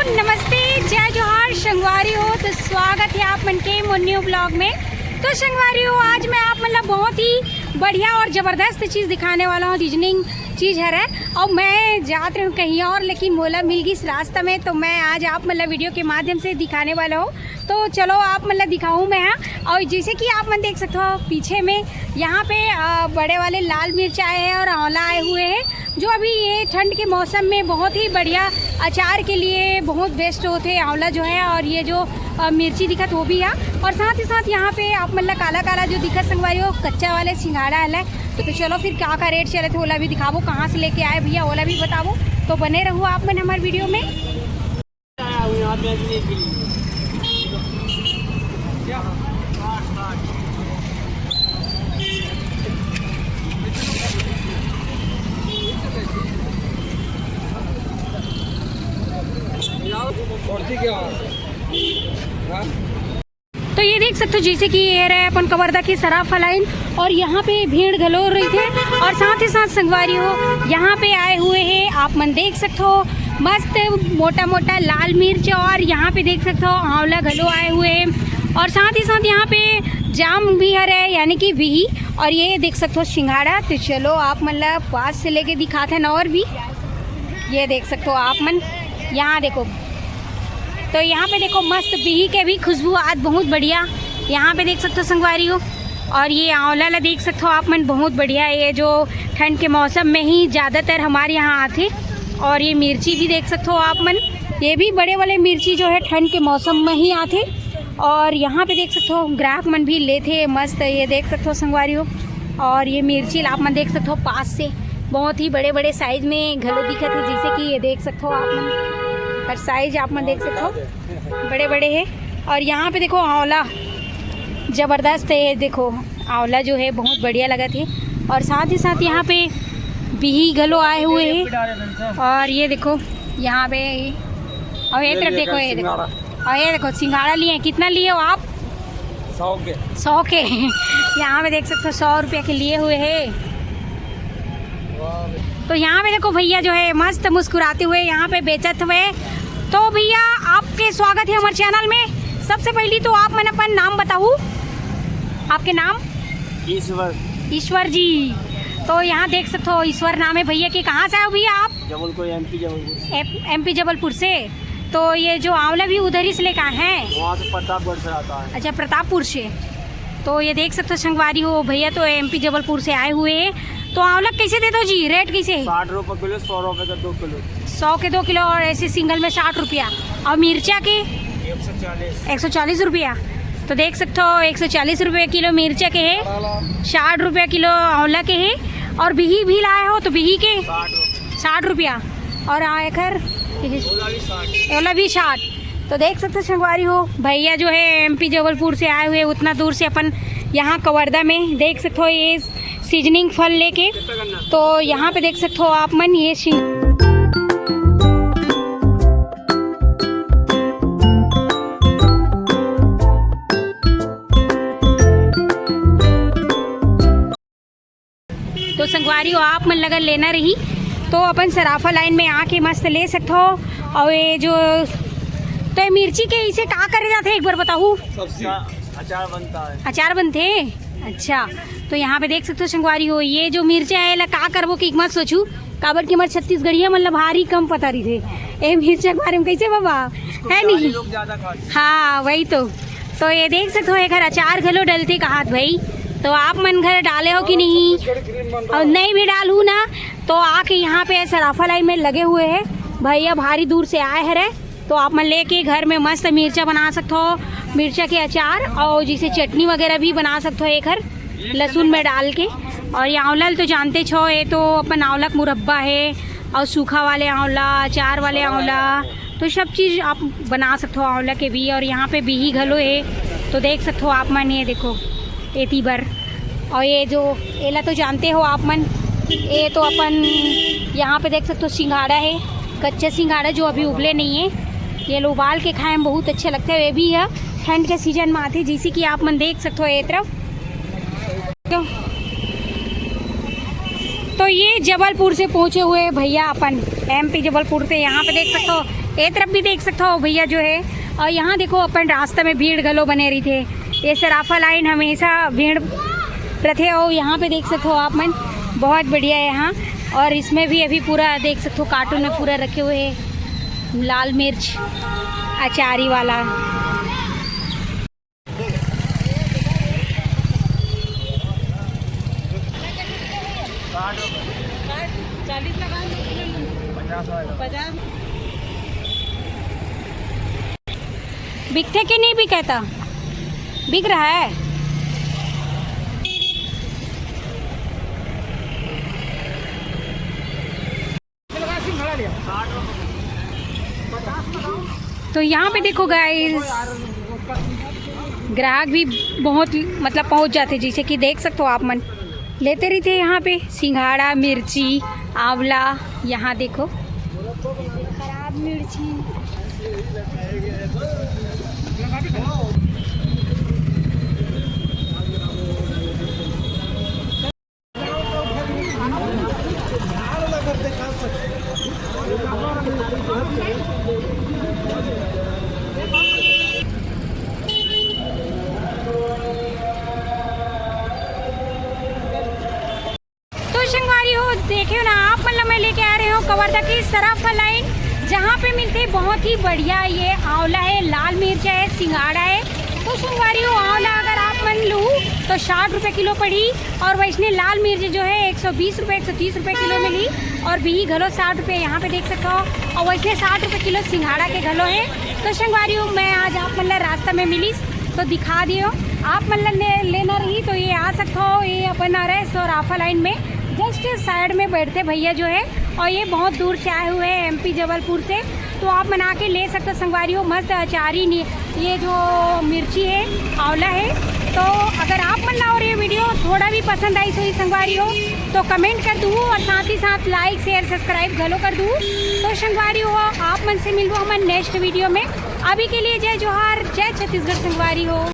नमस्ते, जय जोहार संगवारी हो। तो स्वागत है आप मन के मोन्यू ब्लॉग में। तो संगवारी हो, आज मैं आप मतलब बहुत ही बढ़िया और ज़बरदस्त चीज़ दिखाने वाला हूँ। रीजनिंग चीज़ है और मैं जाती हूँ कहीं और, लेकिन मोला मिल गई इस रास्ता में, तो मैं आज आप मतलब वीडियो के माध्यम से दिखाने वाला हूँ। तो चलो आप मतलब दिखाऊँ मैं। और जैसे कि आप मन देख सकते हो पीछे में यहाँ पे बड़े वाले लाल मिर्चाई है और आंवला आए हुए हैं, जो अभी ये ठंड के मौसम में बहुत ही बढ़िया अचार के लिए बहुत बेस्ट होते हैं। आंवला जो है और ये जो मिर्ची दिखत वो भी है, और साथ ही साथ यहाँ पे आप मतलब काला काला जो दिखत संगवारी हो कच्चा वाले सिंघाड़ा है। तो चलो फिर क्या का रेट चले थे ओला भी दिखावो, कहाँ से लेके आए भैया ओला भी बतावो। तो बने रहो आप मन हमारे वीडियो में। तो ये देख सकते हो जैसे कि ये रहे अपन कवर्धा की सराफा लाइन, और यहाँ पे भीड़ घलो रही थे, और साथ ही साथ संगवारी हो यहाँ पे आए हुए हैं आप मन देख सकते हो मस्त मोटा मोटा लाल मिर्च, और यहाँ पे देख सकते हो आंवला घलो आए हुए हैं, और साथ ही साथ यहाँ पे जाम भी है यानी कि बिही, और ये देख सकते हो सिंघाड़ा। तो चलो आप मतलब पास से लेके दिखाते हैं और भी ये देख सकते हो आप मन। यहाँ देखो, तो यहाँ पे देखो मस्त बिही के भी खुशबू आज बहुत बढ़िया यहाँ पे देख सकते हो संगवारी हो। और ये आंवला ला देख सकते हो आप मन बहुत बढ़िया, ये जो ठंड के मौसम में ही ज़्यादातर हमारे यहाँ आते। और ये मिर्ची भी देख सकते हो आप मन, ये भी बड़े वाले मिर्ची जो है ठंड के मौसम में ही आते। और यहाँ पे देख सकते हो ग्राहक मन भी लेते मस्त, ये देख सकते हो संगवारी हो। और ये मिर्ची आप मन देख सकते हो पास से बहुत ही बड़े बड़े साइज में घलो दिखत है, जैसे कि ये देख सकते हो आप मन, हर साइज आप मन देख सकते हो बड़े बड़े हैं। और यहाँ पे देखो आंवला ज़बरदस्त है, देखो आंवला जो है बहुत बढ़िया लगा थे। और साथ ही साथ यहाँ पे बिही घलो आए हुए हैं, और ये देखो यहाँ पे, और ये तरफ देखो, ये देखो, और ये देखो सिंघाड़ा लिए। कितना लिए हो आप? 100 के यहाँ पे देख सकते हो 100 रुपये के लिए हुए हैं। तो यहाँ पे देखो भैया जो है मस्त मुस्कुराते हुए यहाँ पे बेचत हुए। तो भैया आपके स्वागत है हमारे चैनल में। सबसे पहले तो आप मैंने अपन नाम बताऊँ, आपके नाम? ईश्वर जी। तो यहाँ देख सकते हो ईश्वर नाम है भैया के। कहाँ से आए भैया आप? जबलपुर, एमपी जबलपुर से। तो ये जो आंवला भी उधर ही से लेकर आए हैं? वहाँ से प्रतापगढ़ से आता है। अच्छा, प्रतापपुर से। तो ये देख सकते हो संगवारी हो भैया तो एमपी जबलपुर से आए हुए हैं। तो आंवला कैसे देते हो जी, रेट कैसे? 60 रुपये किलो, 100 रुपये का 2 किलो। 100 के 2 किलो, और ऐसे सिंगल में 60 रुपया। और मिर्चा के 140 रुपया। तो देख सकते हो 140 रुपये किलो मिर्चा के है, 60 रुपये किलो आंवला के है। और बिही भी लाए हो तो बिही के 60 रुपया, और आखिर ओला भी 60। तो देख सकते हो संगवारी हो भैया जो है एमपी जबलपुर से आए हुए, उतना दूर से अपन यहाँ कवर्धा में देख सकते हो ये सीजनिंग फल लेके। तो यहाँ पे देख सकते हो आप मन ये तो संगवारी हो आप मन लगा लेना रही तो अपन सराफा लाइन में आके मस्त ले सकते हो। और ये जो तो ये मिर्ची के इसे क्या करे जाते एक बार बताऊँ? अचार बनता है। अचार बनते? अच्छा। तो यहाँ पे देख सकते हो संगवारी हो ये जो मिर्चा है का करबो कि मत सोचू, काबर की हमारे छत्तीसगढ़िया मतलब भारी कम पता रही थे ये मिर्चा के बारे में कैसे बाबा है नहीं। हाँ वही तो ये देख सकते हो एक अचार घलो डलते कहा भाई। तो आप मन घर डाले हो कि नहीं? और नहीं भी डालू ना तो आके यहाँ पे सराफा लाइन में लगे हुए हैं भैया, भारी दूर से आए हैं। तो आप मन लेके घर में मस्त मिर्चा बना सकते हो, मिर्चा के अचार, और जिसे चटनी वगैरह भी बना सकते हो एक लहसुन में डाल के। और ये आंवला तो जानते छो, ये तो अपन आंवला का मुरब्बा है, और सूखा वाले आंवला, अचार वाले आंवला, तो सब चीज़ आप बना सकते हो आंवला के भी। और यहाँ पे बिही घलो है, तो देख सकते हो आप मन, ये देखो ये तीबर। और ये जो एला तो जानते हो आप मन, ये तो अपन यहाँ पे देख सकते हो सिंघाड़ा है, कच्चा सिंघाड़ा जो अभी उबले नहीं है। ये लो उबाल के खाए में बहुत अच्छे लगते हैं। ये भी है ठंड के सीजन में आते, जैसे कि आप मन देख सकते हो ये तरफ। तो ये जबलपुर से पहुँचे हुए भैया अपन एमपी जबलपुर से। यहाँ पे देख सकते हो ये तरफ भी देख सकते हो भैया जो है। और यहाँ देखो अपन रास्ते में भीड़ घलो बने रही थे। ये सराफा लाइन हमेशा भीड़ रथे हो। यहाँ पे देख सकते हो आप मन, बहुत बढ़िया है यहाँ। और इसमें भी अभी पूरा देख सकते हो कार्टून में पूरा रखे हुए हैं लाल मिर्च अचारी वाला। बिकते कि नहीं बिकता? बिक रहा है। तो यहाँ पे देखो गाइस, ग्राहक भी बहुत मतलब पहुँच जाते, जैसे कि देख सकते हो आप मन लेते रही थे यहाँ पे सिंघाड़ा, मिर्ची, आंवला। यहाँ देखो खराब मिर्ची। संगवारी हो देखियो ना आप, मतलब मैं लेके आ रहे हो कवर्धा की सराफा लाइन, जहाँ पे मिलते बहुत ही बढ़िया ये आंवला है, लाल मिर्च है, सिंघाड़ा है। तो संगवारी हो आंवला अगर आप मन लूँ तो 60 रुपये किलो पड़ी, और वैसने लाल मिर्च जो है 120 रुपये 130 रुपये किलो मिली, और बिही घलो 60 रुपये यहाँ पे देख सकते हो, और वैसने 60 रुपये किलो सिंघाड़ा के घलो है। तो संगवारी हो मैं आज आप मतलब रास्ता में मिली तो दिखा दियो, आप मतलब लेना रही तो ये आ सकते हो। ये अपन आ रहे सराफा लाइन में जस्ट साइड में बैठते भैया जो है, और ये बहुत दूर से आए हुए हैं MP जबलपुर से। तो आप बना के ले सकते हो संगवारी हो, मस्त अचारी ये जो मिर्ची है, आंवला है। तो अगर आप मन ला और ये वीडियो थोड़ा भी पसंद आई तो संगवारी हो तो कमेंट कर दूँ, और साथ ही साथ लाइक शेयर सब्सक्राइब घलो कर दूँ। तो संगवारी हो आप मन से मिलूँ हमारे नेक्स्ट वीडियो में। अभी के लिए जय जोहार, जय छत्तीसगढ़ संगवारी हो।